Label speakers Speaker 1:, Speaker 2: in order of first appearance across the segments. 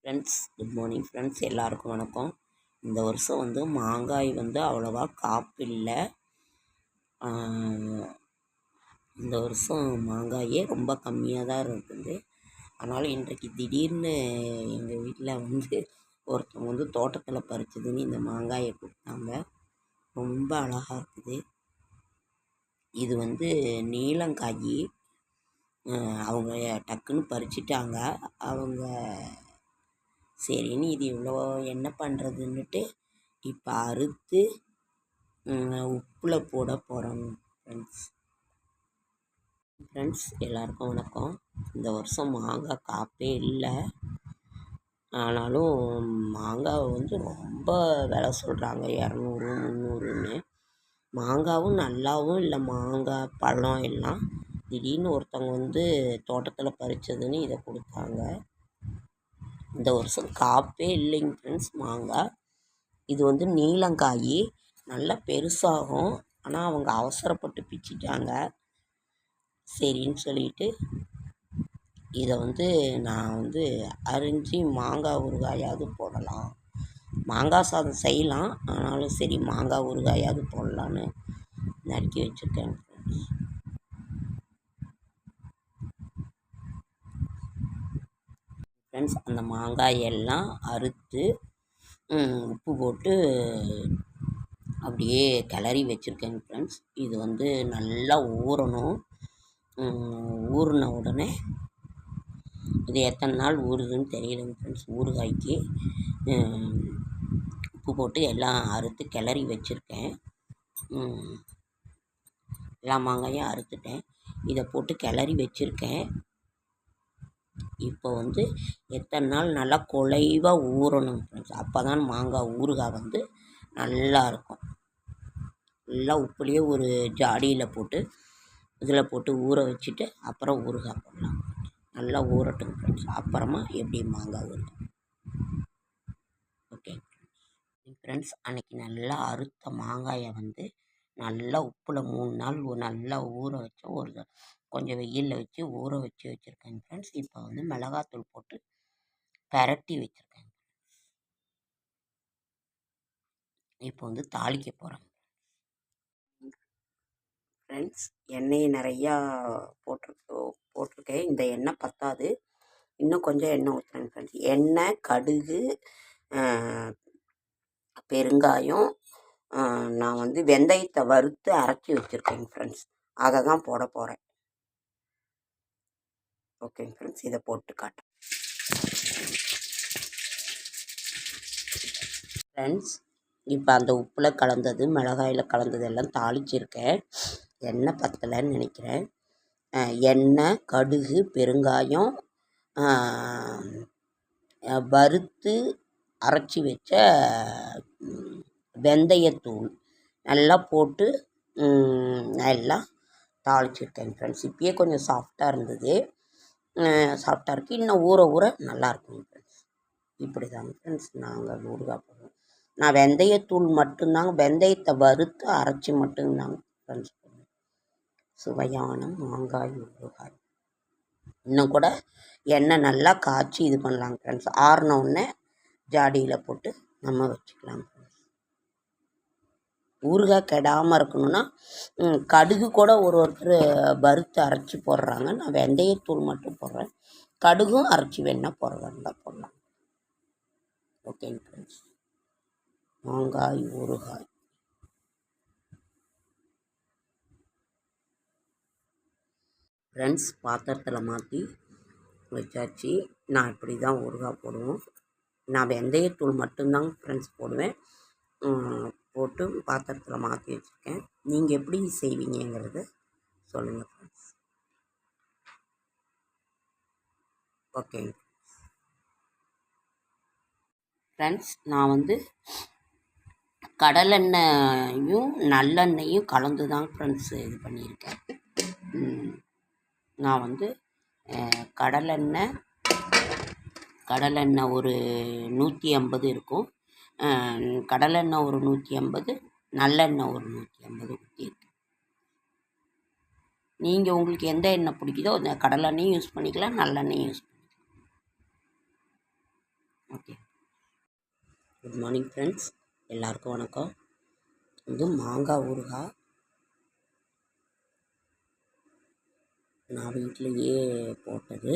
Speaker 1: Friends, good morning friends. எல்லாருக்கும் வணக்கம். இந்த வருஷம் மாங்காய் அவ்வளோவா காப்பு இல்லை. இந்த வருஷம் மாங்காயே ரொம்ப கம்மியாக தான் இருக்குது. அதனால் இன்றைக்கு திடீர்னு எங்கள் வீட்டில் ஒருத்தவங்க தோட்டத்தில் பறிச்சதுன்னு இந்த மாங்காயை கொடுத்தாங்க. ரொம்ப அழகாக இருக்குது. இது நீலங்காய். அவங்க டக்குன்னு பறிச்சிட்டாங்க. அவங்க சரின்னு இது இவ்வளோ என்ன பண்ணுறதுன்னுட்டு இப்போ அறுத்து உப்பில் போட போகிறோம். ஃப்ரெண்ட்ஸ் எல்லாருக்கும் வணக்கம். இந்த வருஷம் மாங்காய் காப்பே இல்லை. ஆனாலும் மாங்காய் ரொம்ப விலை சொல்கிறாங்க, 200 300ன்னு. மாங்காவும் நல்லாவும் இல்லை. மாங்காய் பழம் எல்லாம் திடீர்னு ஒருத்தவங்க தோட்டத்தில் பறித்ததுன்னு இதை கொடுத்தாங்க. இந்த வருஷம் காப்பே இல்லைங்க ஃப்ரெண்ட்ஸ் மாங்காய். இது நீலங்காய், நல்லா பெருசாகும். ஆனால் அவங்க அவசரப்பட்டு பிச்சிட்டாங்க. சரின்னு சொல்லிட்டு இதை நான் அரிஞ்சு மாங்காய் ஊறுகாயாவது போடலாம். மாங்காய் சாதம் செய்யலாம், ஆனாலும் சரி மாங்காய் ஊறுகாயாவது போடலான்னு நறுக்கி வச்சுருக்கேன் ஃப்ரெண்ட்ஸ். ஃப்ரெண்ட்ஸ் அந்த மாங்காயெல்லாம் அறுத்து உப்பு போட்டு அப்படியே கிளறி வச்சுருக்கேங்க ஃப்ரெண்ட்ஸ். இது நல்லா ஊறணும். ஊறின உடனே இது எத்தனை நாள் ஊறுதுன்னு தெரியலைங்க ஃப்ரெண்ட்ஸ். ஊறுகாய்க்கு உப்பு போட்டு எல்லாம் அறுத்து கிளறி வச்சுருக்கேன். எல்லா மாங்காயும் அறுத்துட்டேன். இதை போட்டு கிளறி வச்சுருக்கேன். இப்போ எத்தனை நாள் நல்லா குலைவாக ஊறணும் ஃப்ரெண்ட்ஸ். அப்போ தான் மாங்காய் ஊறுகாய் நல்லா இருக்கும். நல்லா உப்புலேயே ஒரு ஜாடியில் போட்டு இதில் போட்டு ஊற வச்சுட்டு அப்புறம் ஊறுகாய் போடலாம். நல்லா ஊறட்டும் ஃப்ரெண்ட்ஸ். அப்புறமா எப்படி மாங்காய் ஊறுகாய். ஓகே ஃப்ரெண்ட்ஸ், அன்றைக்கி நல்லா அறுத்த மாங்காயை நல்லா உப்பில் 3 நாள் நல்லா ஊற வச்சேன். கொஞ்சம் வெயிலில் வச்சு ஊற வச்சுருக்கேன் ஃப்ரெண்ட்ஸ். இப்போ மிளகாத்தூள் போட்டு பரட்டி வச்சுருக்கேன். இப்போ தாளிக்க போகிறேன் ஃப்ரெண்ட்ஸ். எண்ணெய் நிறையா போட்டிருக்கேன். இந்த எண்ணெய் பத்தாது, இன்னும் கொஞ்சம் எண்ணெய் ஊற்றுறேன் ஃப்ரெண்ட்ஸ். எண்ணெய், கடுகு, பெருங்காயம், நான் வெந்தயத்தை வறுத்து அரைச்சி வச்சுருக்கேங்க ஃப்ரெண்ட்ஸ். அதை தான் போட போகிறேன். ஓகேங்க ஃப்ரெண்ட்ஸ், இதை போட்டு காட்டுறேன் ஃப்ரெண்ட்ஸ். இப்போ அந்த உப்பில் கலந்தது, மிளகாயில் கலந்தது எல்லாம் தாளிச்சிருக்கேன். எண்ணெய் பத்தலைன்னு நினைக்கிறேன். எண்ணெய், கடுகு, பெருங்காயம், வறுத்து அரைச்சி வச்ச வெந்தயத்தூள் நல்லா போட்டு நல்லா தாளிச்சிருக்கேன் ஃப்ரெண்ட்ஸ். இப்பயே கொஞ்சம் சாஃப்டாக இருந்தது. சாஃப்டாக இருக்குது. இன்னும் ஊற ஊற நல்லாயிருக்குங்க ஃப்ரெண்ட்ஸ். இப்படி தாங்க ஃப்ரெண்ட்ஸ் நாங்கள் ஊறுகாய் போடுவோம். நான் வெந்தயத்தூள் மட்டும்தாங்க, வெந்தயத்தை வறுத்து அரைச்சி மட்டும்தாங்க ஃப்ரெண்ட்ஸ் போடுவேன். சுவையான மாங்காய் ஊறுகாய். இன்னும் கூட எண்ணெய் நல்லா காய்ச்சி இது பண்ணலாங்க ஃப்ரெண்ட்ஸ். ஆறினோடனே ஜாடியில் போட்டு நம்ம வச்சுக்கலாம் ஃப்ரெண்ட்ஸ். ஊறுகாய் கெடாமல் இருக்கணும்னா கடுகு கூட ஒருத்தர் வறுத்து அரைச்சி போடுறாங்க. நான் வெந்தயத்தூள் மட்டும் போடுறேன். கடுகும் அரைச்சி வேணால் போடுறதா போடலாம். ஓகேங்க ஃப்ரெண்ட்ஸ், மாங்காய் ஊறுகாய். ஃப்ரெண்ட்ஸ் பாத்திரத்தில் மாற்றி வச்சாச்சு. நான் இப்படி தான் ஊறுகாய் போடுவோம். நான் வெந்தயத்தூள் மட்டும்தாங்க ஃப்ரெண்ட்ஸ் போடுவேன். போட்டு பாத்திரத்தில் மாற்றி வச்சுருக்கேன். நீங்கள் எப்படி செய்வீங்கிறத சொல்லுங்கள் ஃப்ரெண்ட்ஸ். ஓகே ஃப்ரெண்ட்ஸ், நான் கடலெண்ணெயும் நல்லெண்ணெயும் கலந்து தான் ஃப்ரெண்ட்ஸ் இது பண்ணியிருக்கேன். நான் கடலெண்ணெய் ஒரு 150 இருக்கும். கடலெண்ணெய் ஒரு 150, நல்லெண்ணெய் ஒரு 150 ஊற்றியிருக்கேன். நீங்கள் உங்களுக்கு எந்த எண்ணெய் பிடிக்குதோ அந்த கடலெண்ணெயும் யூஸ் பண்ணிக்கலாம், நல்லெண்ணெயும் யூஸ் பண்ணிக்கலாம். குட் மார்னிங் ஃப்ரெண்ட்ஸ், எல்லாருக்கும் வணக்கம். இது மாங்காய் ஊறுகாய் நான் வீட்டிலையே போட்டது.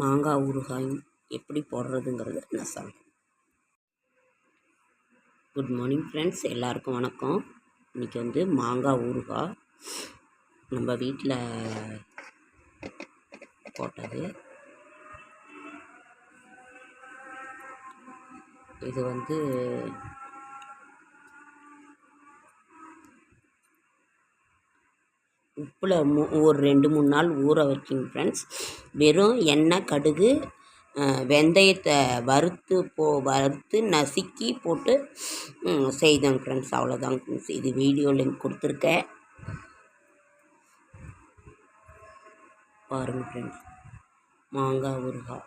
Speaker 1: மாங்காய் ஊறுகாய் எப்படி போடுறதுங்கிறத நான் சொல்கிறேன். குட் மார்னிங் ஃப்ரெண்ட்ஸ், எல்லாருக்கும் வணக்கம். இன்றைக்கி மாங்காய் ஊறுகாய் நம்ம வீட்டில் போட்டது. இது உப்பில் ஒரு 2-3 நாள் ஊற வச்சிங்க ஃப்ரெண்ட்ஸ். வெறும் எண்ணெய், கடுகு, வெந்தயத்தை வறுத்து நசுக்கி போட்டு செய்தேன் ஃப்ரெண்ட்ஸ். அவ்வளோதாங்க ஃப்ரெண்ட்ஸ். இது வீடியோ லிங்க் கொடுத்துருக்கேன், பாருங்கள் ஃப்ரெண்ட்ஸ். மாங்காய் ஊறுகாய்